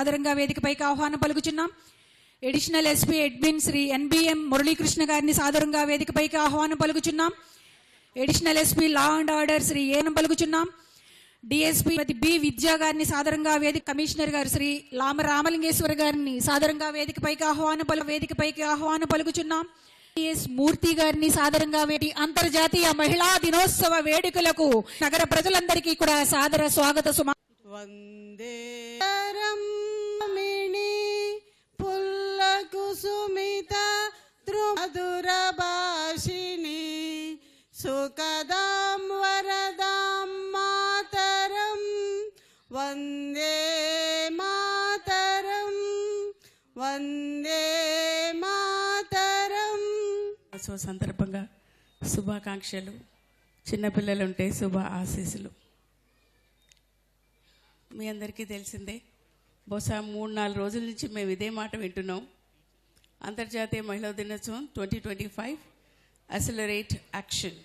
సాదరంగా వేదికపైకి ఆహ్వానం పలుకుచున్నాం. Additional SP admin Shri NBM Muralikrishna గారిని సాదరంగా వేదికపైకి ఆహ్వానం పలుకుచున్నాం. Additional SP law and order Shri ఏనం పలుకుచున్నాం. డిఎస్పీ బి విద్యా గారిని సాదరంగా కమిషనర్ గారు శ్రీ రామలింగేశ్వర గారిని సాదరంగా వేదికపైకి ఆహ్వానం పలుకుచున్నాం. మూర్తి గారిని సాదరంగా అంతర్జాతీయ మహిళా దినోత్సవ వేడుకలకు నగర ప్రజలందరికీ కూడా సాదర స్వాగత సుమా. వందే పుల్ల కుసుమిత మధుర భాషిణి సుఖదాం వరదాం మాతరం వందే మాతరం వందే మాతరం. సందర్భంగా శుభాకాంక్షలు, చిన్నపిల్లలుంటే శుభ ఆశీస్సులు. మీ అందరికీ తెలిసిందే, బహుశా 3-4 రోజుల నుంచి మేము ఇదే మాట వింటున్నాం. అంతర్జాతీయ మహిళా దినోత్సవం 2025 accelerate action.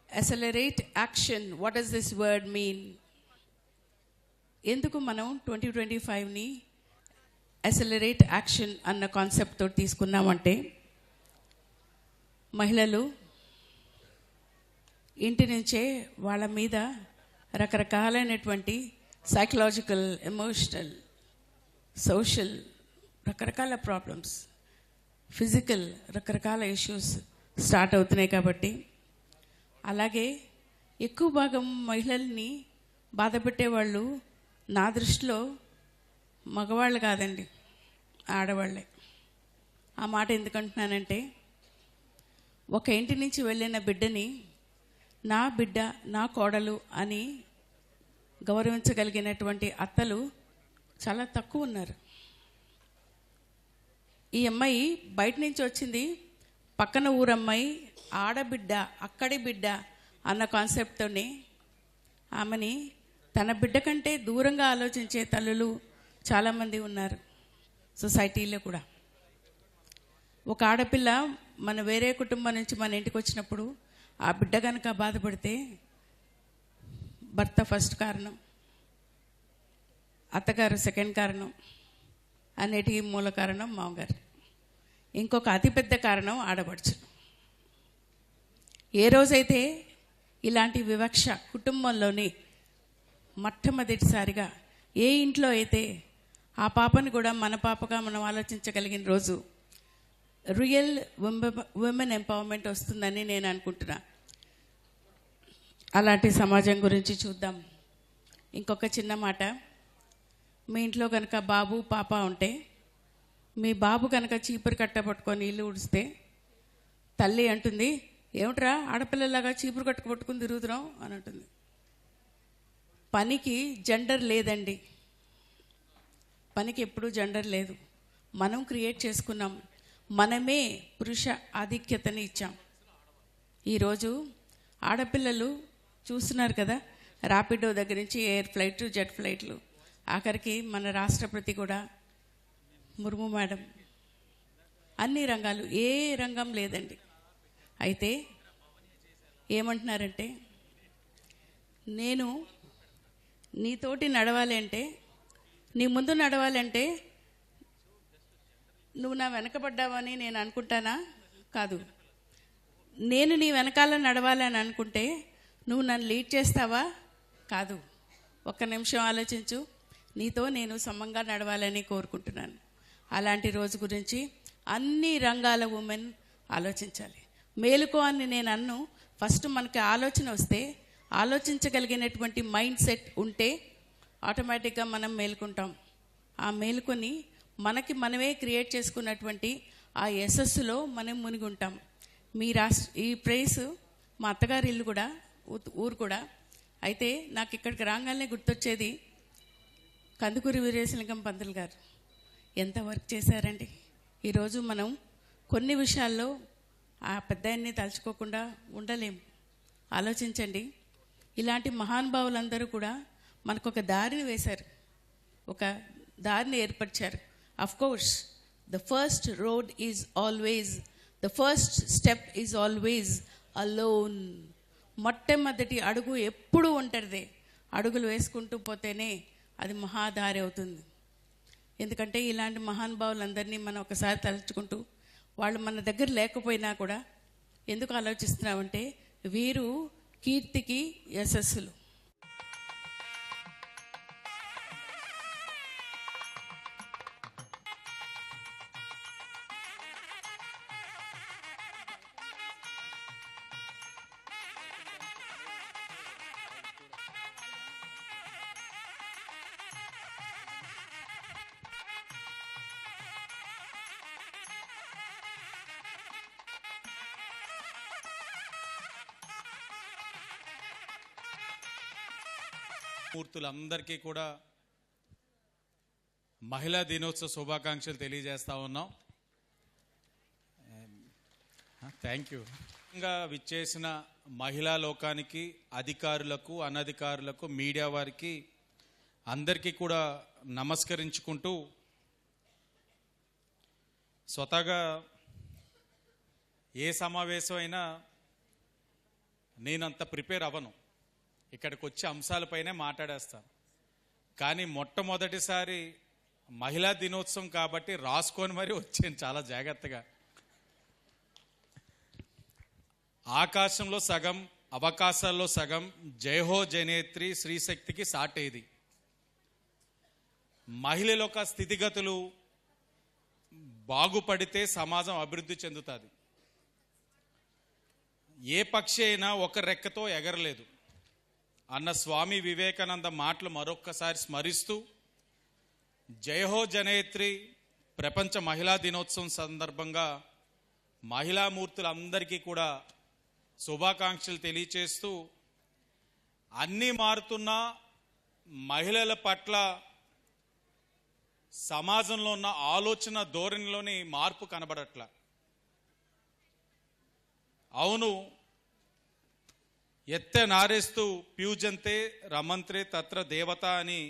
Accelerate action, what does this word mean? ఎందుకు మనం 2025ని అసెలరేట్ యాక్షన్ అన్న కాన్సెప్ట్ తోటి తీసుకున్నామంటే, మహిళలు ఇంటి నుంచే వాళ్ళ మీద రకరకాలైనటువంటి సైకలాజికల్, ఎమోషనల్, సోషల్ రకరకాల ప్రాబ్లమ్స్, ఫిజికల్ రకరకాల ఇష్యూస్ స్టార్ట్ అవుతున్నాయి. కాబట్టి అలాగే ఎక్కువ భాగం మహిళల్ని బాధ పెట్టేవాళ్ళు నా దృష్టిలో మగవాళ్ళు కాదండి, ఆడవాళ్ళే. ఆ మాట ఎందుకంటున్నానంటే, ఒక ఇంటి నుంచి వెళ్ళిన బిడ్డని నా బిడ్డ, నా కోడలు అని గౌరవించగలిగినటువంటి అత్తలు చాలా తక్కువ ఉన్నారు. ఈ అమ్మాయి బయట నుంచి వచ్చింది, పక్కన ఊరమ్మాయి, ఆడబిడ్డ, అక్కడి బిడ్డ అన్న కాన్సెప్ట్తోనే ఆమెని తన బిడ్డ కంటే దూరంగా ఆలోచించే తల్లులు చాలామంది ఉన్నారు సొసైటీలో కూడా. ఒక ఆడపిల్ల మన వేరే కుటుంబం నుంచి మన ఇంటికి వచ్చినప్పుడు ఆ బిడ్డ కనుక బాధపడితే భర్త ఫస్ట్ కారణం, అత్తగారు సెకండ్ కారణం, అన్నిటికీ మూల కారణం మామగారు, ఇంకొక అతిపెద్ద కారణం ఆడపడుచు. ఏ రోజైతే ఇలాంటి వివక్ష కుటుంబంలోని మొట్టమొదటిసారిగా ఏ ఇంట్లో అయితే ఆ పాపను కూడా మన పాపగా మనం ఆలోచించగలిగిన రోజు రియల్ విమెన్ ఎంపవర్మెంట్ వస్తుందని నేను అనుకుంటున్నా. అలాంటి సమాజం గురించి చూద్దాం. ఇంకొక చిన్న మాట, మీ ఇంట్లో కనుక బాబు పాప ఉంటే, మీ బాబు కనుక చీపురు కట్ట పట్టుకొని ఇల్లు ఊడిస్తే తల్లి అంటుంది, ఏమిట్రా ఆడపిల్లలాగా చీపురు కట్ట పట్టుకుని తిరుగుతున్నాం అని అంటుంది. పనికి జెండర్ లేదండి, పనికి ఎప్పుడూ జెండర్ లేదు. మనం క్రియేట్ చేసుకున్నాం, మనమే పురుష ఆధిక్యతని ఇచ్చాం. ఈరోజు ఆడపిల్లలు చూస్తున్నారు కదా, ర్యాపిడో దగ్గర నుంచి ఎయిర్ ఫ్లైట్, జెట్ ఫ్లైట్లు, ఆఖరికి మన రాష్ట్రపతి కూడా ముర్ము మేడం, అన్ని రంగాలు, ఏ రంగం లేదండి. అయితే ఏమంటున్నారంటే, నేను నీతోటి నడవాలి అంటే, నీ ముందు నడవాలి అంటే నువ్వు నా వెనకబడ్డావని నేను అనుకుంటానా? కాదు. నేను నీ వెనకాల నడవాలని అనుకుంటే నువ్వు నన్ను లీడ్ చేస్తావా? కాదు. ఒక్క నిమిషం ఆలోచించు, నీతో నేను సమంగా నడవాలని కోరుకుంటున్నాను. అలాంటి రోజు గురించి అన్ని రంగాల ఉమెన్ ఆలోచించాలి. మేలుకో అని నేను అన్ను. ఫస్ట్ మనకి ఆలోచన వస్తే, ఆలోచించగలిగినటువంటి మైండ్ సెట్ ఉంటే ఆటోమేటిక్గా మనం మేలుకుంటాం. ఆ మేలుకొని మనకి మనమే క్రియేట్ చేసుకున్నటువంటి ఆ యశస్సులో మనం మునిగి ఉంటాం. ఈ ప్లేస్ మా అత్తగారి ఇల్లు కూడా, ఊరు కూడా. అయితే నాకు ఇక్కడికి రాగానే గుర్తొచ్చేది కందుకూరి వీరేశలింగం పంతులు గారు. ఎంత వర్క్ చేశారండి. ఈరోజు మనం కొన్ని విషయాల్లో ఆ పెద్దాయన్ని తలుచుకోకుండా ఉండలేం. ఆలోచించండి, ఇలాంటి మహానుభావులందరూ కూడా మనకు ఒక దారిని వేశారు, ఒక దారిని ఏర్పరిచారు. Of course the first road is always, the first step is always alone. మొట్టమొదటి అడుగు ఎప్పుడూ ఒంటరిదే. అడుగులు వేసుకుంటూ పోతేనే అది మహాదారి అవుతుంది. ఎందుకంటే ఇలాంటి మహానుభావులందరినీ మనం ఒకసారి తలుచుకుంటూ, వాళ్ళు మన దగ్గర లేకపోయినా కూడా ఎందుకు ఆలోచిస్తున్నామంటే వీరు కీర్తికి యశస్సులు. మూర్తులందరికీ కూడా మహిళా దినోత్సవ శుభాకాంక్షలు తెలియజేస్తా ఉన్నాం. Thank you. ఇంకా విచ్చేసిన మహిళా లోకానికి, అధికారులకు, అనధికారులకు, మీడియా వారికి అందరికీ కూడా నమస్కరించుకుంటూ, స్వతహాగా ఏ సమావేశం అయినా నేనంత ప్రిపేర్ అవ్వను, ఇక్కడికి వచ్చే అంశాలపైనే మాట్లాడేస్తాను. కానీ మొట్టమొదటిసారి మహిళా దినోత్సవం కాబట్టి రాసుకొని మరీ వచ్చాను చాలా జాగ్రత్తగా. ఆకాశంలో సగం, అవకాశాల్లో సగం, జయహో జనేత్రి శ్రీశక్తికి సాటేది. మహిళల యొక్క స్థితిగతులు బాగుపడితే సమాజం అభివృద్ధి చెందుతుంది. ఏ పక్షి అయినా ఒక రెక్కతో ఎగరలేదు అన్న స్వామి వివేకానంద మాటలు మరొక్కసారి స్మరిస్తూ, జయహో జనేత్రి ప్రపంచ మహిళా దినోత్సవం సందర్భంగా మహిళామూర్తులందరికీ కూడా శుభాకాంక్షలు తెలియచేస్తూ, అన్నీ మారుతున్నా మహిళల పట్ల సమాజంలో ఉన్న ఆలోచన ధోరణిలోని మార్పు కనబడట్ల. అవును, ఎత్తే నారేస్తూ ప్యూజంతే రమంత్రే తత్ర దేవత అని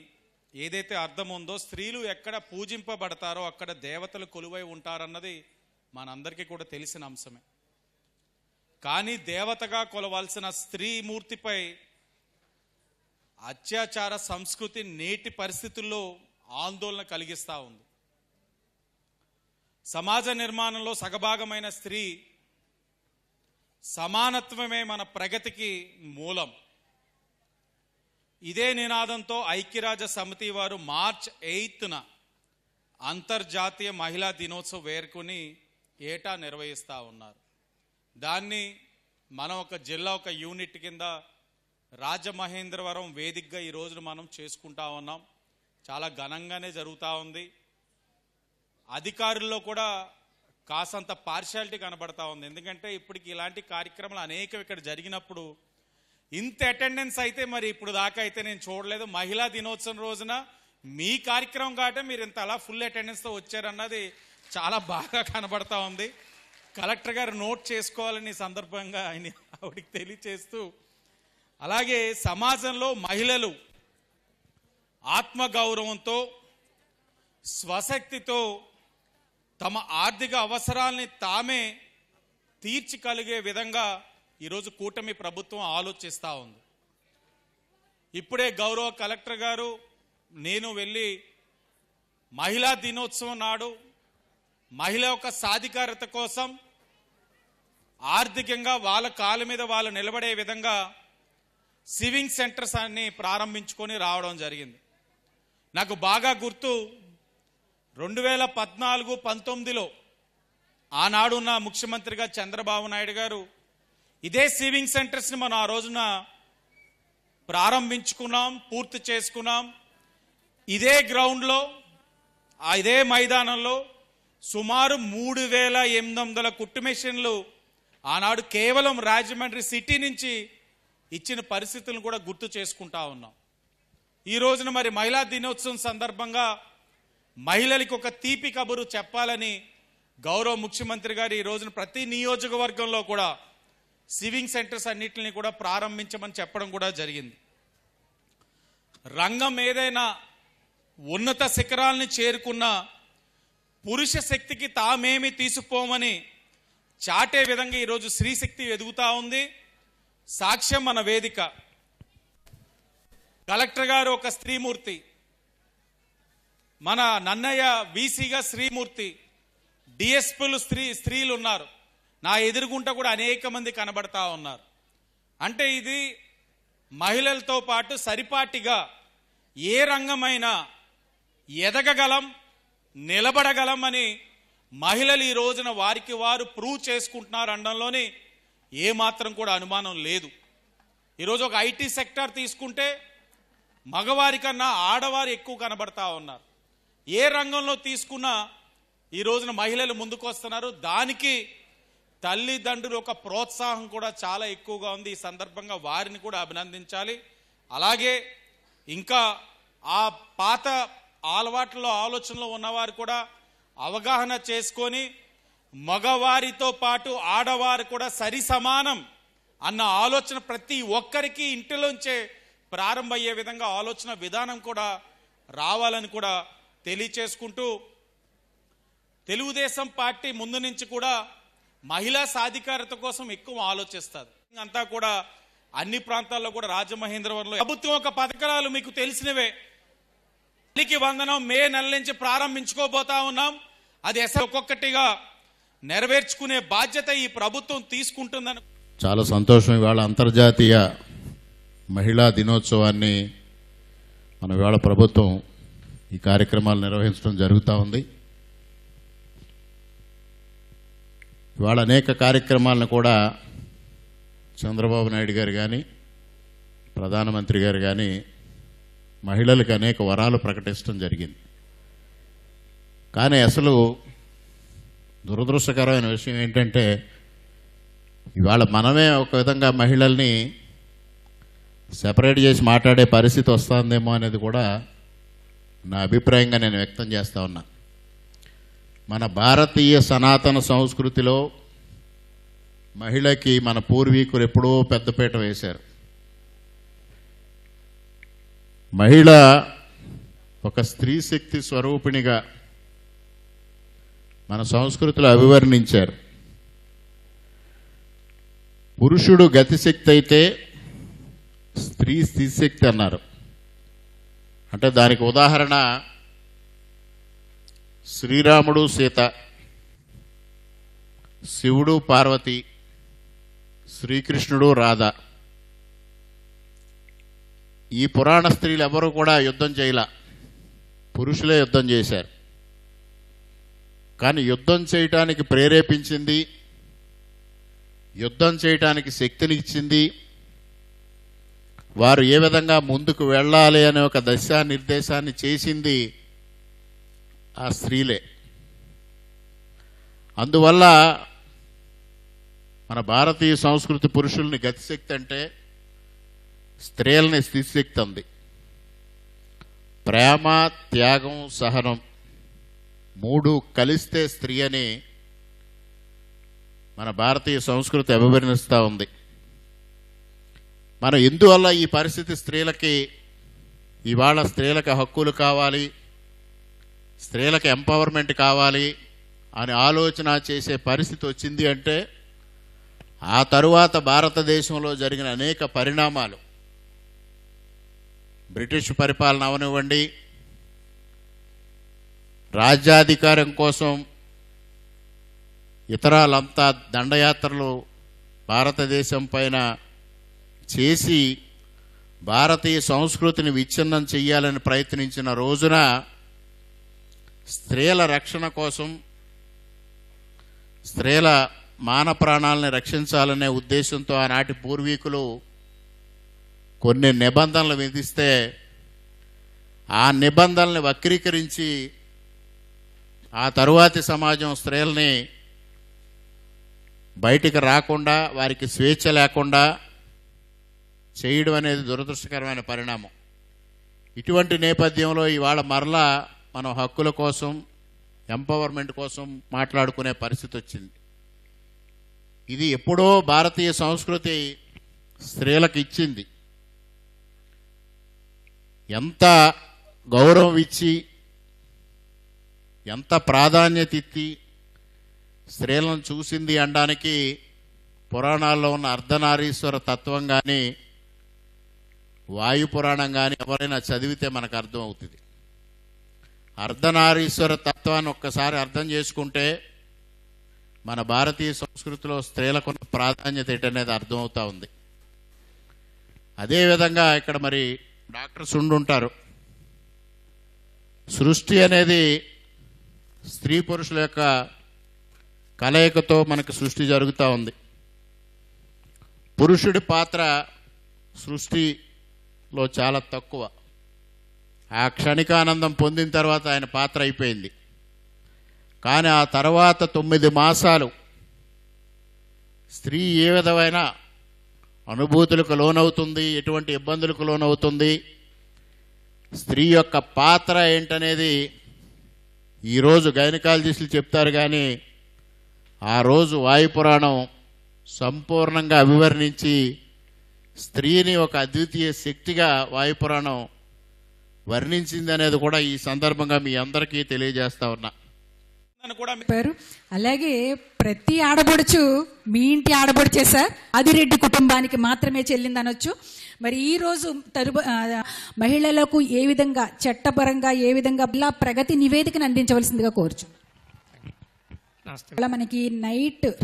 ఏదైతే అర్థం ఉందో, స్త్రీలు ఎక్కడ పూజింపబడతారో అక్కడ దేవతలు కొలువై ఉంటారన్నది మనందరికీ కూడా తెలిసిన అంశమే. కానీ దేవతగా కొలవాల్సిన స్త్రీ మూర్తిపై అత్యాచార సంస్కృతి నేటి పరిస్థితుల్లో ఆందోళన కలిగిస్తూ ఉంది. సమాజ నిర్మాణంలో సగభాగమైన స్త్రీ సమానత్వమే మన ప్రగతికి మూలం. ఇదే నినాదంతో ఐక్యరాజ్య సమితి వారు మార్చ్ 8న అంతర్జాతీయ మహిళా దినోత్సవం వేడుకొని ఏటా నిర్వహిస్తూ ఉన్నారు. దాన్ని మనం ఒక జిల్లా, ఒక యూనిట్ కింద రాజమహేంద్రవరం వేదికగా ఈ రోజున మనం చేసుకుంటా ఉన్నాం. చాలా ఘనంగానే జరుగుతూ ఉంది. అధికారుల్లో కూడా కాసంత పార్షాలిటీ కనబడతా ఉంది. ఎందుకంటే ఇప్పటికి ఇలాంటి కార్యక్రమాలు అనేకం ఇక్కడ జరిగినప్పుడు ఇంత అటెండెన్స్ అయితే మరి ఇప్పుడు దాకా అయితే నేను చూడలేదు. మహిళా దినోత్సవం రోజున మీ కార్యక్రమం కాబట్టి మీరు ఇంత అలా ఫుల్ అటెండెన్స్తో వచ్చారన్నది చాలా బాగా కనబడతా ఉంది. కలెక్టర్ గారు నోట్ చేసుకోవాలని సందర్భంగా ఆవిడికి తెలియచేస్తూ, అలాగే సమాజంలో మహిళలు ఆత్మగౌరవంతో, స్వశక్తితో తమ ఆర్థిక అవసరాల్ని తామే తీర్చగలిగే విధంగా ఈరోజు కూటమి ప్రభుత్వం ఆలోచిస్తూ ఉంది. ఇప్పుడే గౌరవ కలెక్టర్ గారు, నేను వెళ్ళి మహిళా దినోత్సవం నాడు మహిళ యొక్క సాధికారత కోసం ఆర్థికంగా వాళ్ళ కాళ్ళ మీద వాళ్ళు నిలబడే విధంగా సివింగ్ సెంటర్స్ అన్ని ప్రారంభించుకొని రావడం జరిగింది. నాకు బాగా గుర్తు, 2014-19లో ఆనాడున్న ముఖ్యమంత్రిగా చంద్రబాబు నాయుడు గారు ఇదే సివింగ్ సెంటర్స్ని మనం ఆ రోజున ప్రారంభించుకున్నాం, పూర్తి చేసుకున్నాం. ఇదే గ్రౌండ్లో, ఇదే మైదానంలో సుమారు 3800 కుట్టు మెషిన్లు ఆనాడు కేవలం రాజమండ్రి సిటీ నుంచి ఇచ్చిన పరిస్థితులను కూడా గుర్తు చేసుకుంటా ఉన్నాం. ఈ రోజున మరి మహిళా దినోత్సవం సందర్భంగా మహిళలకు ఒక తీపి కబురు చెప్పాలని గౌరవ ముఖ్యమంత్రి గారు ఈ రోజున ప్రతి నియోజకవర్గంలో కూడా సివింగ్ సెంటర్స్ అన్నిటిని కూడా ప్రారంభించమని చెప్పడం కూడా జరిగింది. రంగం ఏదైనా ఉన్నత శిఖరాల్ని చేరుకున్న పురుష శక్తికి తామేమి తీసుకోమని చాటే విధంగా ఈరోజు స్త్రీశక్తి ఎదుగుతా ఉంది. సాక్ష్యం మన వేదిక. కలెక్టర్ గారు ఒక స్త్రీమూర్తి, మన నన్నయ్య వీసీగా శ్రీమూర్తి, డిఎస్పీలు స్త్రీలు ఉన్నారు. నా ఎదురుగుంట కూడా అనేక మంది కనబడతా ఉన్నారు. అంటే ఇది మహిళలతో పాటు సరిపాటిగా ఏ రంగమైనా ఎదగగలం, నిలబడగలం అని మహిళలు ఈ రోజున వారికి వారు ప్రూవ్ చేసుకుంటున్నారు అనడంలోని ఏమాత్రం కూడా అనుమానం లేదు. ఈరోజు ఒక ఐటీ సెక్టార్ తీసుకుంటే మగవారి కన్నా ఆడవారు ఎక్కువ కనబడతా ఉన్నారు. ఏ రంగంలో తీసుకున్నా ఈ రోజున మహిళలు ముందుకు వస్తున్నారు. దానికి తల్లిదండ్రులు ఒక ప్రోత్సాహం కూడా చాలా ఎక్కువగా ఉంది. ఈ సందర్భంగా వారిని కూడా అభినందించాలి. అలాగే ఇంకా ఆ పాత అలవాట్లలో ఆలోచనలో ఉన్నవారు కూడా అవగాహన చేసుకొని మగవారితో పాటు ఆడవారు కూడా సరి సమానం అన్న ఆలోచన ప్రతి ఒక్కరికి ఇంటిలోంచే ప్రారంభమయ్యే విధంగా ఆలోచన విధానం కూడా రావాలని కూడా తెలియచేసుకుంటూ, తెలుగుదేశం పార్టీ ముందు నుంచి కూడా మహిళా సాధికారత కోసం ఎక్కువ ఆలోచిస్తారు. అంతా కూడా అన్ని ప్రాంతాల్లో కూడా రాజమహేంద్రవరంలో ప్రభుత్వం ఒక పథకాలు మీకు తెలిసినవే. తల్లికి వందనం మే నెల నుంచి ప్రారంభించుకోబోతా ఉన్నాం. అది ఒక్కొక్కటిగా నెరవేర్చుకునే బాధ్యత ఈ ప్రభుత్వం తీసుకుంటుందని చాలా సంతోషం. ఇవాళ అంతర్జాతీయ మహిళా దినోత్సవాన్ని మన ఇవాళ ప్రభుత్వం ఈ కార్యక్రమాలు నిర్వహించడం జరుగుతూ ఉంది. ఇవాళ అనేక కార్యక్రమాలను కూడా చంద్రబాబు నాయుడు గారు కానీ ప్రధానమంత్రి గారు కానీ మహిళలకు అనేక వరాలు ప్రకటించడం జరిగింది. కానీ అసలు దురదృష్టకరమైన విషయం ఏంటంటే ఇవాళ మనమే ఒక విధంగా మహిళల్ని సెపరేట్ చేసి మాట్లాడే పరిస్థితి వస్తుందేమో అనేది కూడా నా అభిప్రాయంగా నేను వ్యక్తం చేస్తా ఉన్నా. మన భారతీయ సనాతన సంస్కృతిలో మహిళకి మన పూర్వీకులు ఎప్పుడో పెద్దపీట వేశారు. మహిళ ఒక స్త్రీ శక్తి స్వరూపిణిగా మన సంస్కృతిలో అభివర్ణించారు. పురుషుడు గతిశక్తి అయితే స్త్రీ స్థితిశక్తి అన్నారు. అంటే దానికి ఉదాహరణ శ్రీరాముడు సీత, శివుడు పార్వతి, శ్రీకృష్ణుడు రాధ. ఈ పురాణ స్త్రీలు ఎవరు కూడా యుద్ధం చేయలా, పురుషులే యుద్ధం చేశారు. కానీ యుద్ధం చేయటానికి ప్రేరేపించింది, యుద్ధం చేయటానికి శక్తినిచ్చింది, వారు ఏ విధంగా ముందుకు వెళ్ళాలి అనే ఒక దిశానిర్దేశాన్ని చేసింది ఆ స్త్రీలే. అందువల్ల మన భారతీయ సంస్కృతి పురుషుల్ని గతిశక్తి అంటే స్త్రీలని స్థితిశక్తి అంది. ప్రేమ, త్యాగం, సహనం మూడు కలిస్తే స్త్రీ అని మన భారతీయ సంస్కృతి అభివర్ణిస్తూ ఉంది. మనం ఎందువల్ల ఈ పరిస్థితి స్త్రీలకి ఇవాళ స్త్రీలకు హక్కులు కావాలి, స్త్రీలకు ఎంపవర్మెంట్ కావాలి అని ఆలోచన చేసే పరిస్థితి వచ్చింది అంటే ఆ తరువాత భారతదేశంలో జరిగిన అనేక పరిణామాలు, బ్రిటిష్ పరిపాలన అవనివ్వండి, రాజ్యాధికారం కోసం ఇతరాలంతా దండయాత్రలు భారతదేశం పైన చేసి భారతీయ సంస్కృతిని విచ్ఛిన్నం చేయాలని ప్రయత్నించిన రోజున స్త్రీల రక్షణ కోసం, స్త్రీల మాన ప్రాణాలని రక్షించాలనే ఉద్దేశంతో ఆనాటి పూర్వీకులు కొన్ని నిబంధనలు విధిస్తే ఆ నిబంధనల్ని వక్రీకరించి ఆ తరువాతి సమాజం స్త్రీలని బయటికి రాకుండా, వారికి స్వేచ్ఛ లేకుండా చేయడం అనేది దురదృష్టకరమైన పరిణామం. ఇటువంటి నేపథ్యంలో ఇవాళ మరలా మనం హక్కుల కోసం, ఎంపవర్మెంట్ కోసం మాట్లాడుకునే పరిస్థితి వచ్చింది. ఇది ఎప్పుడో భారతీయ సంస్కృతి స్త్రీలకు ఇచ్చింది. ఎంత గౌరవం ఇచ్చి, ఎంత ప్రాధాన్యత ఇచ్చి స్త్రీలను చూసింది అనడానికి పురాణాల్లో ఉన్న అర్ధనారీశ్వర తత్వం కానీ, వాయు పురాణం కానీ ఎవరైనా చదివితే మనకు అర్థమవుతుంది. అర్ధనారీశ్వర తత్వాన్ని ఒక్కసారి అర్థం చేసుకుంటే మన భారతీయ సంస్కృతిలో స్త్రీలకున్న ప్రాధాన్యత ఏంటనేది అర్థమవుతా ఉంది. అదేవిధంగా ఇక్కడ మరి డాక్టర్స్ ఉండుంటారు. సృష్టి అనేది స్త్రీ పురుషుల యొక్క కలయికతో మనకు సృష్టి జరుగుతూ ఉంది. పురుషుడి పాత్ర సృష్టిలో చాలా తక్కువ. ఆ క్షణికానందం పొందిన తర్వాత ఆయన పాత్ర అయిపోయింది. కానీ ఆ తర్వాత 9 మాసాలు స్త్రీ ఏ విధమైన అనుభూతులకు లోనవుతుంది, ఎటువంటి ఇబ్బందులకు లోనవుతుంది, స్త్రీ యొక్క పాత్ర ఏంటనేది ఈరోజు గైనకాలజిస్టులు చెప్తారు. కానీ ఆ రోజు వాయుపురాణం సంపూర్ణంగా వివరించి స్త్రీని ఒక అద్వితీయ శక్తిగా వాయుపురాణం వర్ణించింది అనేది కూడా ఈ సందర్భంగా మీ అందరికీ తెలియజేస్తా ఉన్నా. చెప్పారు. అలాగే ప్రతి ఆడబడుచు మీ ఇంటి ఆడబడుచే సార్, ఆదిరెడ్డి కుటుంబానికి మాత్రమే చెల్లిందనొచ్చు. మరి ఈ రోజు మహిళలకు ఏ విధంగా చట్టపరంగా ఏ విధంగా ఇలా ప్రగతి నివేదికను అందించవలసిందిగా కోరుచు. అలా మనకి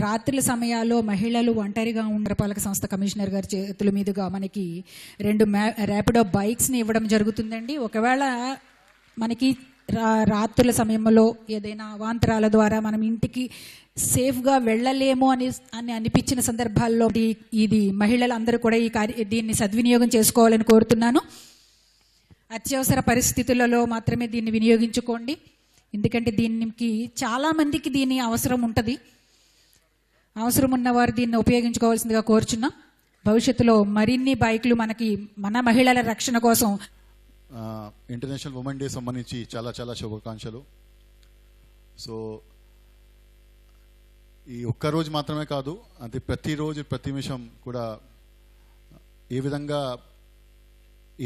రాత్రుల సమయాల్లో మహిళలు ఒంటరిగా పురపాలక సంస్థ కమిషనర్ గారి చేతుల మీదుగా మనకి 2 ర్యాపిడో బైక్స్ని ఇవ్వడం జరుగుతుందండి. ఒకవేళ మనకి రాత్రుల సమయంలో ఏదైనా అవాంతరాల ద్వారా మనం ఇంటికి సేఫ్గా వెళ్ళలేము అని అనిపించిన సందర్భాల్లో ఇది మహిళలందరూ కూడా దీన్ని సద్వినియోగం చేసుకోవాలని కోరుతున్నాను. అత్యవసర పరిస్థితులలో మాత్రమే దీన్ని వినియోగించుకోండి. ఎందుకంటే దీనికి చాలామందికి దీని అవసరం ఉంటుంది. అవసరం ఉన్నవారు దీన్ని ఉపయోగించుకోవాల్సిందిగా కోరుచున్నాం. భవిష్యత్తులో మరిన్ని బైకులు మనకి మన మహిళల రక్షణ కోసం. ఇంటర్నేషనల్ ఉమెన్ డే సంబంధించి చాలా చాలా శుభాకాంక్షలు. సో ఈ ఒక్కరోజు మాత్రమే కాదు, అది ప్రతిరోజు ప్రతి నిమిషం కూడా ఏ విధంగా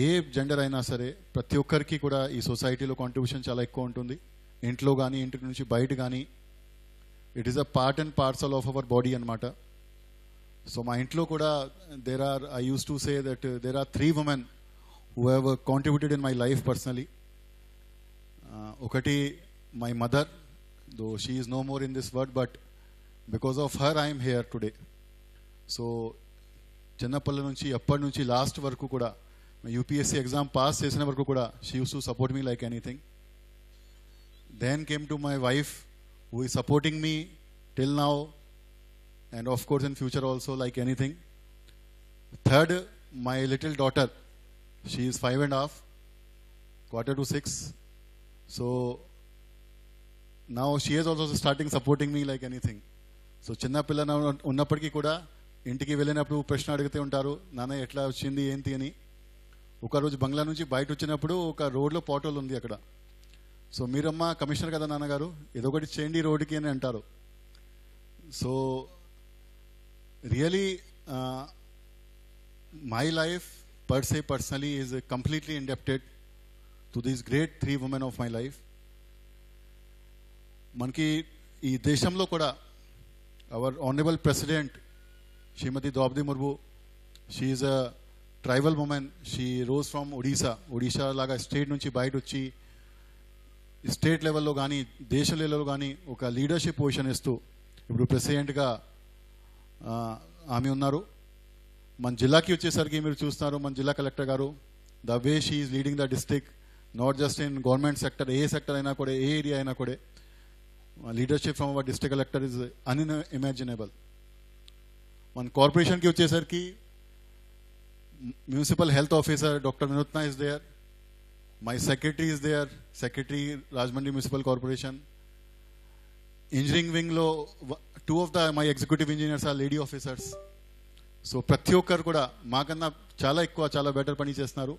ఏ జెండర్ అయినా సరే ప్రతి ఒక్కరికి కూడా ఈ సొసైటీలో కాంట్రిబ్యూషన్ చాలా ఎక్కువ ఉంటుంది. ఇంట్లో కానీ ఇంటి నుంచి బయట కానీ it is a part and parcel of our body అనమాట. సో మా ఇంట్లో కూడా I use to say that there are 3 women who have contributed in my life personally. Okati, my mother, though she is no more in this world, but because of her I am here today. So చిన్నప్పటి నుంచి అప్పటి నుంచి last వరకు కూడా UPSC exam pass చేసిన వరకు కూడా she used to support me like anything. Then came to my wife who is supporting me till now and of course in future also like anything. Third, my little daughter, she is 5.5, 5:45. So now she is also starting supporting me like anything. So చిన్న పిల్ల ఉన్నప్పటికీ కూడా ఇంటికి వెళ్ళినప్పుడు ప్రశ్న అడిగితే ఉంటారు, నాన్న ఎట్లా వచ్చింది ఏంటి అని. ఒకరోజు బంగ్లా నుంచి బయట వచ్చినప్పుడు ఒక రోడ్లో పోటోలు ఉంది అక్కడ. సో మీరమ్మ కమిషనర్ కదా నాన్నగారు, ఏదో ఒకటి చేయండి రోడ్డుకి అని అంటారు. So really my life per se personally is completely indebted to these great 3 women of my life. మనకి ఈ దేశంలో కూడా our honorable president Srimati Draupadi Murmu, she is a tribal woman. She rose from Odisha లాగా state నుంచి బయట వచ్చి state లెవెల్లో కానీ దేశ లెవెల్లో కానీ ఒక లీడర్షిప్ పొజిషన్ ఇస్తూ ఇప్పుడు ప్రెసిడెంట్గా ఆమె ఉన్నారు. మన జిల్లాకి వచ్చేసరికి మీరు చూస్తున్నారు, మన జిల్లా కలెక్టర్ గారు the way she is leading the district, not just in government sector, ఏ సెక్టర్ అయినా కూడా ఏ ఏరియా అయినా కూడా leadership from our district collector is unimaginable. మన కార్పొరేషన్కి వచ్చేసరికి municipal health officer doctor Vinutna is there, my secretary is there, secretary Rajahmundry municipal corporation. Engineering వింగ్లో 2 of my executive engineers are lady officers. So ప్రతి ఒక్కరు కూడా మాకన్నా చాలా ఎక్కువ చాలా బెటర్ పని చేస్తున్నారు.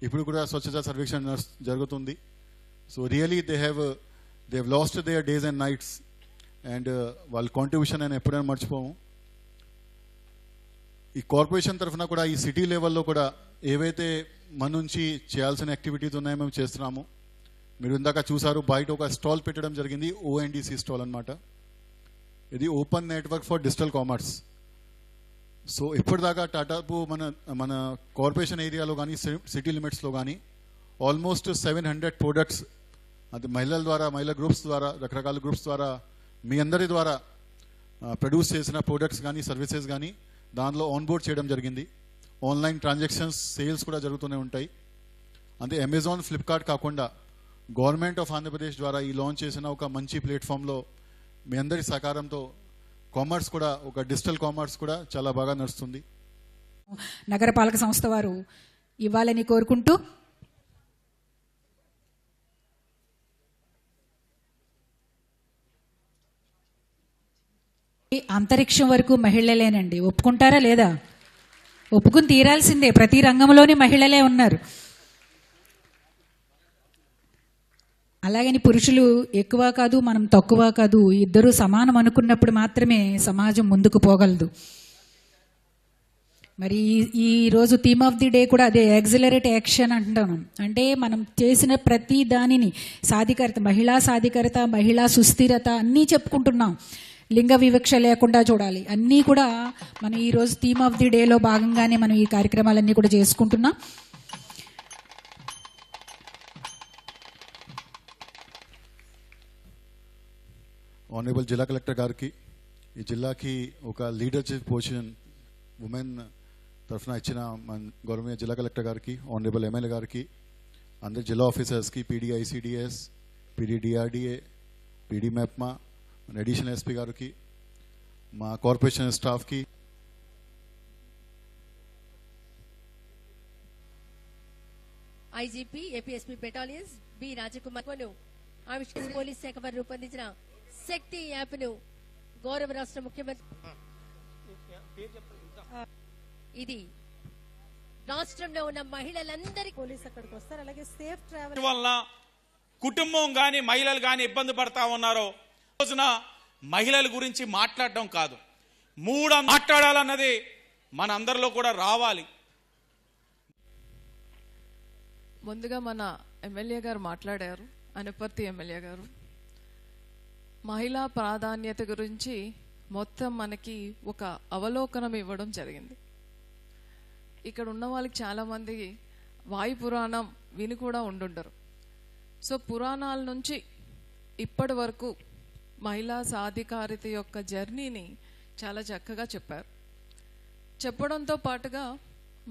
ఇప్పుడు కూడా స్వచ్ఛత సర్వేక్షణ జరుగుతుంది. So really they have lost their days and nights and వాళ్ళ కాంట్రిబ్యూషన్ నేను ఎప్పుడైనా మర్చిపోము. ఈ కార్పొరేషన్ తరఫున కూడా ఈ సిటీ లెవెల్లో కూడా ఏవైతే మన నుంచి చేయాల్సిన యాక్టివిటీస్ ఉన్నాయో మేము చేస్తున్నాము. మీరు ఇందాక చూసారు, బయట ఒక స్టాల్ పెట్టడం జరిగింది, ONDC స్టాల్ అనమాట. ఇది open network for digital commerce. So ఇప్పటిదాకా టాటాపు మన కార్పొరేషన్ ఏరియాలో కానీ సిటీ లిమిట్స్లో కానీ ఆల్మోస్ట్ 700 ప్రోడక్ట్స్ అది మహిళా గ్రూప్స్ ద్వారా, రకరకాల గ్రూప్స్ ద్వారా, మీ అందరి ద్వారా ప్రొడ్యూస్ చేసిన ప్రోడక్ట్స్ కానీ సర్వీసెస్ కానీ దానిలో ఆన్బోర్డ్ చేయడం జరిగింది. ఆన్లైన్ ట్రాన్సాక్షన్స్, సేల్స్ కూడా జరుగుతూనే ఉంటాయి. అంటే అమెజాన్, ఫ్లిప్కార్ట్ కాకుండా గవర్నమెంట్ ఆఫ్ ఆంధ్రప్రదేశ్ ద్వారా ఈ లాంచ్ చేసిన ఒక మంచి ప్లాట్ఫామ్లో మీ అందరి సహకారంతో కామర్స్ కూడా, ఒక డిజిటల్ కామర్స్ కూడా చాలా బాగా నడుస్తుంది. నగరపాలక సంస్థ వారు ఇవ్వాలని కోరుకుంటూ అంతరిక్షం వరకు మహిళలేనండి. ఒప్పుకుంటారా లేదా? ఒప్పుకుని తీరాల్సిందే. ప్రతి రంగంలోని మహిళలే ఉన్నారు. అలాగని పురుషులు ఎక్కువ కాదు, మనం తక్కువ కాదు, ఇద్దరూ సమానం అనుకున్నప్పుడు మాత్రమే సమాజం ముందుకు పోగలదు. మరి ఈ రోజు థీమ్ ఆఫ్ ది డే కూడా అదే, యాక్సిలరేట్ యాక్షన్ అంటున్నాను. అంటే మనం చేసిన ప్రతి దానిని సాధికారత, మహిళా సాధికారత, మహిళా సుస్థిరత అన్నీ చెప్పుకుంటున్నాం. లింగ వివక్ష లేకుండా చూడాలి. అన్నీ కూడా మనం ఈరోజు థీమ్ ఆఫ్ ది డేలో భాగంగానే మనం ఈ కార్యక్రమాలన్నీ కూడా చేసుకుంటున్నాం. ఆనరబుల్ జిల్లా కలెక్టర్ గారికి, ఈ జిల్లాకి ఒక లీడర్షిప్ పొజిషన్ ఉమెన్ తరఫున ఇచ్చిన మన గౌరవనీయ జిల్లా కలెక్టర్ గారికి, ఆనరబుల్ ఎమ్మెల్యే గారికి, అందరి జిల్లా ఆఫీసర్స్కి, PD ICDS, PD DRDA, PD MEPMA, మన అడిషనల్ ఎస్పీ గారికి, మా కార్పొరేషన్ స్టాఫ్కి, ఐజీపీ ఏపీఎస్పీ బెటాలియన్స్ బి రాజకుమార్ను ఆవిష్కరించిన పోలీస్ శాఖ వారు రూపొందించిన శక్తి యాప్ను గౌరవ రాష్ట్ర ముఖ్యమంత్రి ఇది రాష్ట్రంలో ఉన్న మహిళలందరికీ పోలీస్ అక్కడికి వస్తారు. అలాగే సేఫ్ ట్రావెల్ వలన కుటుంబం కానీ మహిళలు కానీ ఇబ్బంది పడతా ఉన్నారో, రోజున మహిళల గురించి మాట్లాడడం కాదు, మాట్లాడాలన్నది మన అందరిలో కూడా రావాలి. ముందుగా మన ఎమ్మెల్యే గారు మాట్లాడారు, అనపర్తి ఎమ్మెల్యే గారు. మహిళా ప్రాధాన్యత గురించి మొత్తం మనకి ఒక అవలోకనం ఇవ్వడం జరిగింది. ఇక్కడ ఉన్న వాళ్ళకి చాలామంది వాయు పురాణం విని కూడా ఉండుండరు. సో పురాణాల నుంచి ఇప్పటి వరకు మహిళా సాధికారిత యొక్క జర్నీని చాలా చక్కగా చెప్పారు. చెప్పడంతో పాటుగా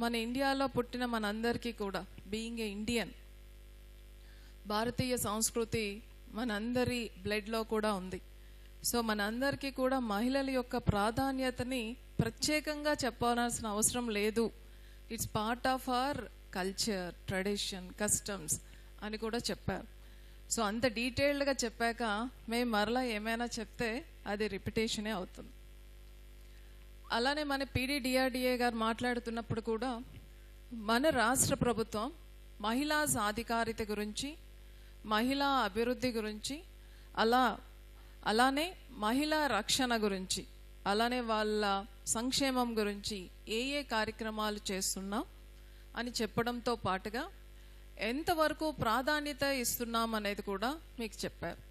మన ఇండియాలో పుట్టిన మనందరికీ కూడా, బీయింగ్ ఏ ఇండియన్, భారతీయ సంస్కృతి మనందరి బ్లడ్లో కూడా ఉంది. సో మనందరికీ కూడా మహిళల యొక్క ప్రాధాన్యతని ప్రత్యేకంగా చెప్పాల్సిన అవసరం లేదు. It's part of our culture, tradition, customs అని కూడా చెప్పారు. సో అంత డీటెయిల్డ్గా చెప్పాక మేము మరలా ఏమైనా చెప్తే అది రిపిటేషనే అవుతుంది. అలానే మన పీడీ డిఆర్డిఏ గారు మాట్లాడుతున్నప్పుడు కూడా మన రాష్ట్ర ప్రభుత్వం మహిళా సాధికారిత గురించి, మహిళా అభివృద్ధి గురించి, అలానే మహిళా రక్షణ గురించి, అలానే వాళ్ళ సంక్షేమం గురించి ఏ కార్యక్రమాలు చేస్తున్నాం అని చెప్పడంతో పాటుగా ఎంతవరకు ప్రాధాన్యత ఇస్తున్నాం అనేది కూడా మీకు చెప్పారు.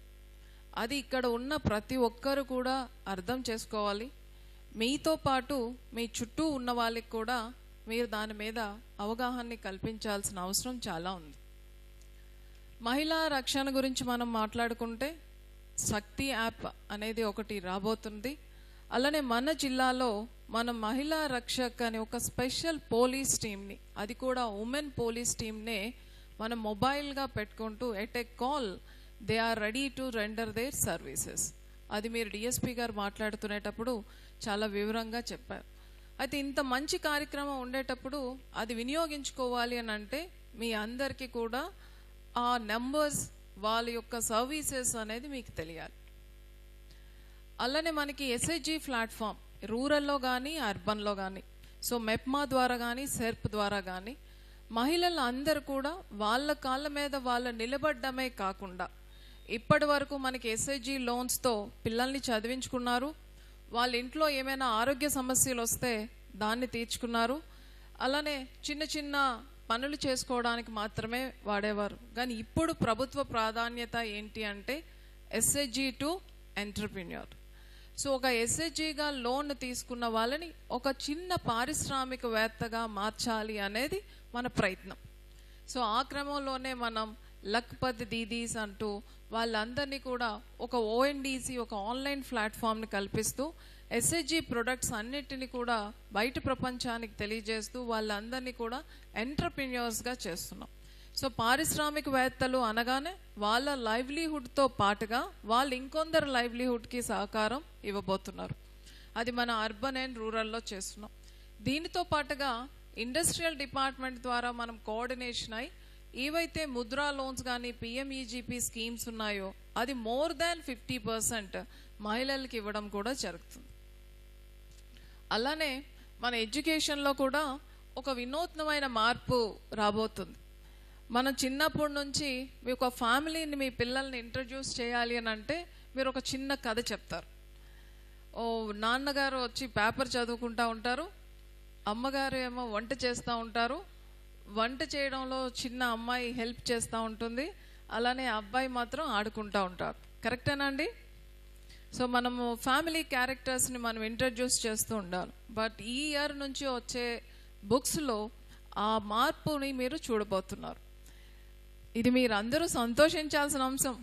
అది ఇక్కడ ఉన్న ప్రతి ఒక్కరు కూడా అర్థం చేసుకోవాలి. మీతో పాటు మీ చుట్టూ ఉన్న వాళ్ళకి కూడా మీరు దాని మీద అవగాహనని కల్పించాల్సిన అవసరం చాలా ఉంది. మహిళా రక్షణ గురించి మనం మాట్లాడుకుంటే శక్తి యాప్ అనేది ఒకటి రాబోతుంది. అలానే మన జిల్లాలో మన మహిళా రక్షక్ అని ఒక స్పెషల్ పోలీస్ టీమ్ని, అది కూడా ఉమెన్ పోలీస్ టీమ్నే మనం మొబైల్గా పెట్టుకుంటూ at a call they are ready to render their services. అది మీరు డిఎస్పీ గారు మాట్లాడుతునేటప్పుడు చాలా వివరంగా చెప్పారు. అయితే ఇంత మంచి కార్యక్రమం ఉండేటప్పుడు అది వినియోగించుకోవాలి అని అంటే మీ అందరికీ కూడా ఆ నెంబర్స్, వాళ్ళ యొక్క సర్వీసెస్ అనేది మీకు తెలియాలి. అలానే మనకి ఎస్హెచ్జి ప్లాట్ఫామ్ రూరల్లో కానీ అర్బన్లో కానీ, సో మెప్మా ద్వారా కానీ సెర్ప్ ద్వారా కానీ మహిళలు అందరూ కూడా వాళ్ళ కాళ్ళ మీద వాళ్ళు నిలబడ్డమే కాకుండా ఇప్పటి వరకు మనకి ఎస్హెచ్జి లోన్స్తో పిల్లల్ని చదివించుకున్నారు. వాళ్ళ ఇంట్లో ఏమైనా ఆరోగ్య సమస్యలు వస్తే దాన్ని తీర్చుకున్నారు. అలానే చిన్న చిన్న పనులు చేసుకోవడానికి మాత్రమే వాడేవారు. కానీ ఇప్పుడు ప్రభుత్వ ప్రాధాన్యత ఏంటి అంటే ఎస్హెచ్జి టు ఎంటర్ప్రెన్యూర్. సో ఒక ఎస్హెచ్జిగా లోన్ తీసుకున్న వాళ్ళని ఒక చిన్న పారిశ్రామికవేత్తగా మార్చాలి అనేది మన ప్రయత్నం. సో ఆ క్రమంలోనే మనం లక్పతి దీదీస్ అంటూ వాళ్ళందరినీ కూడా ఒక ఓఎన్డీసీ ఒక ఆన్లైన్ ప్లాట్ఫామ్ని కల్పిస్తూ ఎస్హెచ్జి ప్రొడక్ట్స్ అన్నిటిని కూడా బయట ప్రపంచానికి తెలియజేస్తూ వాళ్ళందరినీ కూడా ఎంటర్ప్రెన్యూర్స్గా చేస్తున్నాం. సో పారిశ్రామికవేత్తలు అనగానే వాళ్ళ లైవ్లీహుడ్తో పాటుగా వాళ్ళు ఇంకొందరు లైవ్లీహుడ్కి సహకారం ఇవ్వబోతున్నారు. అది మన అర్బన్ అండ్ రూరల్లో చేస్తున్నాం. దీనితో పాటుగా ఇండస్ట్రియల్ డిపార్ట్మెంట్ ద్వారా మనం కోఆర్డినేషన్ అయి ఏవైతే ముద్రా లోన్స్ కానీ పిఎంఈజీపీ స్కీమ్స్ ఉన్నాయో అది మోర్ దాన్ 50% మహిళలకు ఇవ్వడం కూడా జరుగుతుంది. అలానే మన ఎడ్యుకేషన్లో కూడా ఒక వినూత్నమైన మార్పు రాబోతుంది. మనం చిన్నప్పటి నుంచి మీ ఒక ఫ్యామిలీని మీ పిల్లల్ని ఇంట్రడ్యూస్ చేయాలి అని అంటే మీరు ఒక చిన్న కథ చెప్తారు. ఓ నాన్నగారు వచ్చి పేపర్ చదువుకుంటూ ఉంటారు, అమ్మగారు ఏమో వంట చేస్తూ ఉంటారు. వంట చేయడంలో చిన్న అమ్మాయి హెల్ప్ చేస్తూ ఉంటుంది, అలానే అబ్బాయి మాత్రం ఆడుకుంటూ ఉంటారు. కరెక్టేనా అండి? సో మనము ఫ్యామిలీ క్యారెక్టర్స్ని మనం ఇంట్రడ్యూస్ చేస్తూ ఉండాలి. బట్ ఈ ఇయర్ నుంచి వచ్చే బుక్స్లో ఆ మార్పుని మీరు చూడబోతున్నారు. ఇది మీరు అందరూ సంతోషించాల్సిన అంశం.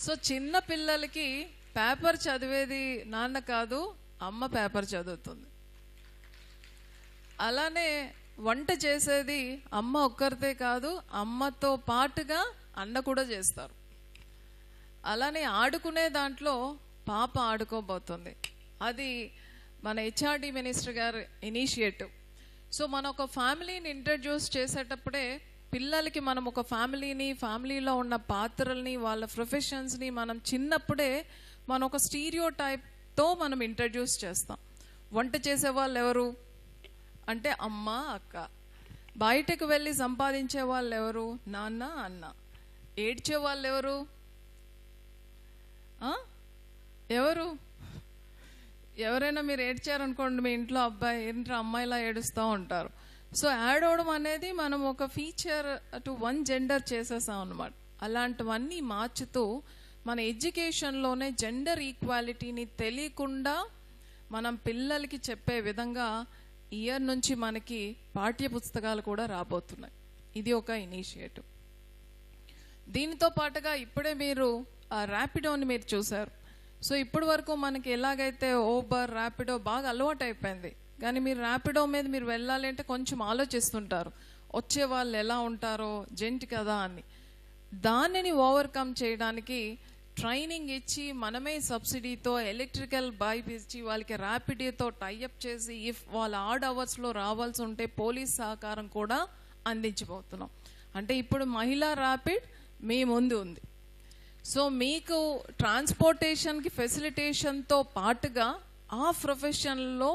సో చిన్న పిల్లలకి పేపర్ చదివేది నాన్న కాదు, అమ్మ పేపర్ చదువుతుంది. అలానే వంట చేసేది అమ్మ ఒక్కరితే కాదు, అమ్మతో పాటుగా అన్న కూడా చేస్తారు. అలానే ఆడుకునే దాంట్లో పాప ఆడుకోబోతుంది. అది మన హెచ్ఆర్డి మినిస్టర్ గారి ఇనిషియేటివ్. సో మన ఒక ఫ్యామిలీని ఇంట్రడ్యూస్ చేసేటప్పుడే పిల్లలకి మనం ఒక ఫ్యామిలీలో ఉన్న పాత్రల్ని వాళ్ళ ప్రొఫెషన్స్ని మనం చిన్నప్పుడే మనం ఒక స్టీరియో టైప్తో మనం ఇంట్రడ్యూస్ చేస్తాం. వంట చేసే వాళ్ళు ఎవరు అంటే అమ్మ అక్క, బయటకు వెళ్ళి సంపాదించే వాళ్ళు ఎవరు నాన్న అన్న, ఏడ్చే వాళ్ళు ఎవరు ఎవరు ఎవరైనా మీరు ఏడ్చారనుకోండి మీ ఇంట్లో అబ్బాయి ఏంట్రా అమ్మాయిలా ఏడుస్తూ ఉంటారు. సో యాడ్ అవడం అనేది మనం ఒక ఫీచర్ టు వన్ జెండర్ చేసేసాం అనమాట. అలాంటివన్నీ మార్చుతూ మన ఎడ్యుకేషన్లోనే జెండర్ ఈక్వాలిటీని తెలియకుండా మనం పిల్లలకి చెప్పే విధంగా ఇయర్ నుంచి మనకి పాఠ్య పుస్తకాలు కూడా రాబోతున్నాయి. ఇది ఒక ఇనిషియేటివ్. దీనితో పాటుగా ఇప్పుడే మీరు ర్యాపిడోని మీరు చూసారు. సో ఇప్పటి వరకు మనకి ఎలాగైతే ఓబర్ ర్యాపిడో బాగా అలవాటు అయిపోయింది, కానీ మీరు ర్యాపిడో మీద మీరు వెళ్ళాలి అంటే కొంచెం ఆలోచిస్తుంటారు, వచ్చే వాళ్ళు ఎలా ఉంటారో జెంట్ కదా అని. దానిని ఓవర్కమ్ చేయడానికి ట్రైనింగ్ ఇచ్చి మనమే సబ్సిడీతో ఎలక్ట్రికల్ బైక్ ఇచ్చి వాళ్ళకి ర్యాపిడోతో టైఅప్ చేసి ఇఫ్ వాళ్ళ ఆడ్ అవర్స్లో రావాల్సి ఉంటే పోలీస్ సహకారం కూడా అందించబోతున్నాం. అంటే ఇప్పుడు మహిళా ర్యాపిడ్ మీ ముందు ఉంది. సో మీకు ట్రాన్స్పోర్టేషన్కి ఫెసిలిటేషన్తో పాటుగా ఆ ప్రొఫెషన్లో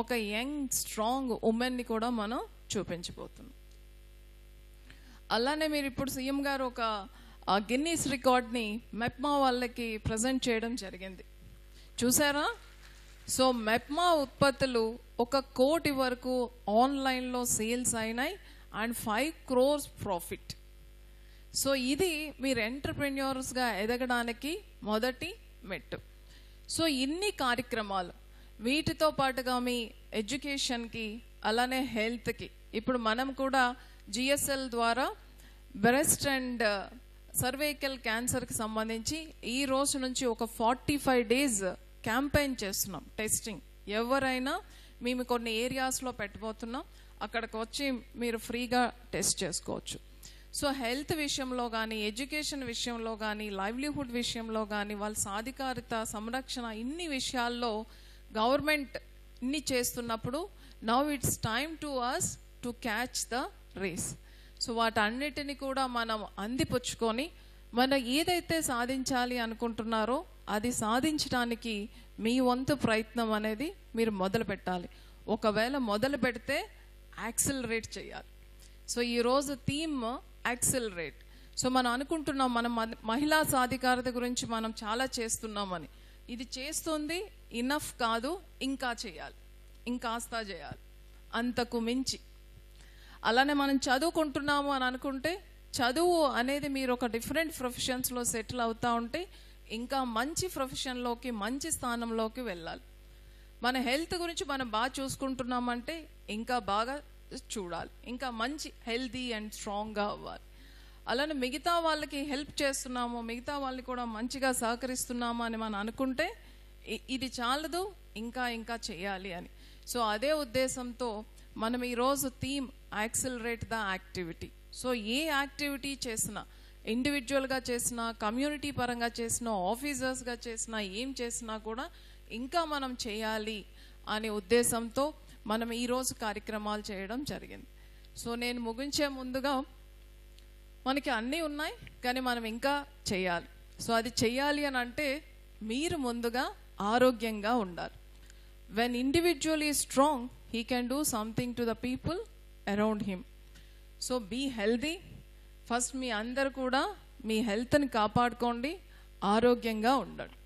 ఒక యంగ్ స్ట్రాంగ్ ఉమెన్ని కూడా మనం చూపించబోతున్నాం. అలానే మీరు ఇప్పుడు సీఎం గారు ఒక గిన్నీస్ రికార్డ్ని మెప్మా వాళ్ళకి ప్రజెంట్ చేయడం జరిగింది, చూసారా? సో మెప్మా ఉత్పత్తులు 1 కోటి వరకు ఆన్లైన్లో సేల్స్ అయినాయి అండ్ 5 crores ప్రాఫిట్. సో ఇది మీరు ఎంటర్ప్రెన్యూర్స్గా ఎదగడానికి మొదటి మెట్టు. సో ఇన్ని కార్యక్రమాలు వీటితో పాటుగా మీ ఎడ్యుకేషన్కి అలానే హెల్త్కి ఇప్పుడు మనం కూడా జిఎస్ఎల్ ద్వారా బ్రెస్ట్ అండ్ సర్వైకల్ క్యాన్సర్కి సంబంధించి ఈ రోజు నుంచి ఒక 45 days క్యాంపెయిన్ చేస్తున్నాం. టెస్టింగ్ ఎవరైనా మేము కొన్ని ఏరియాస్లో పెట్టబోతున్నాం, అక్కడికి వచ్చి మీరు ఫ్రీగా టెస్ట్ చేసుకోవచ్చు. సో హెల్త్ విషయంలో కానీ ఎడ్యుకేషన్ విషయంలో కానీ లైవ్లీహుడ్ విషయంలో కానీ వాళ్ళ సాధికారిత సంరక్షణ ఇన్ని విషయాల్లో గవర్నమెంట్ ఇన్ని చేస్తున్నప్పుడు now it's time to us to catch the race. So వాటన్నిటిని కూడా మనం అందిపుచ్చుకొని మనం ఏదైతే సాధించాలి అనుకుంటున్నారో అది సాధించడానికి మీ వంతు ప్రయత్నం అనేది మీరు మొదలు పెట్టాలి. ఒకవేళ మొదలు పెడితే యాక్సిలరేట్ చేయాలి. సో ఈరోజు థీమ్ యాక్సిలరేట్. సో మనం అనుకుంటున్నాం మనం మహిళా సాధికారత గురించి మనం చాలా చేస్తున్నామని. ఇది చేస్తుంది ఇనఫ్ కాదు, ఇంకా చేయాలి, ఇంకాస్తా చేయాలి, అంతకు మించి. అలానే మనం చదువుకుంటున్నాము అని అనుకుంటే చదువు అనేది మీరు ఒక డిఫరెంట్ ప్రొఫెషన్స్లో సెటిల్ అవుతూ ఉంటే ఇంకా మంచి ప్రొఫెషన్లోకి మంచి స్థానంలోకి వెళ్ళాలి. మన హెల్త్ గురించి మనం బాగా చూసుకుంటున్నామంటే ఇంకా బాగా చూడాలి, ఇంకా మంచి హెల్తీ అండ్ స్ట్రాంగ్గా అవ్వాలి. అలానే మిగతా వాళ్ళకి హెల్ప్ చేస్తున్నాము, మిగతా వాళ్ళకి కూడా మంచిగా సహకరిస్తున్నాము అని మనం అనుకుంటే ఇది చాలదు, ఇంకా ఇంకా చేయాలి అని. సో అదే ఉద్దేశంతో మనం ఈరోజు theme accelerate the activity. So A activity చేసినా, ఇండివిజువల్గా చేసినా, కమ్యూనిటీ పరంగా చేసినా, ఆఫీసర్స్గా చేసినా, ఏం చేసినా కూడా ఇంకా మనం చేయాలి అనే ఉద్దేశంతో మనం ఈరోజు కార్యక్రమాలు చేయడం జరిగింది. సో నేను ముగించే ముందుగా మనకి అన్నీ ఉన్నాయి, కానీ మనం ఇంకా చేయాలి. సో అది చెయ్యాలి అని అంటే మీరు ముందుగా ఆరోగ్యంగా ఉండాలి. When individual is strong, he can do something to the people around him. So be healthy. First మీ అందరు కూడా మీ హెల్త్ని కాపాడుకోండి, ఆరోగ్యంగా ఉండండి.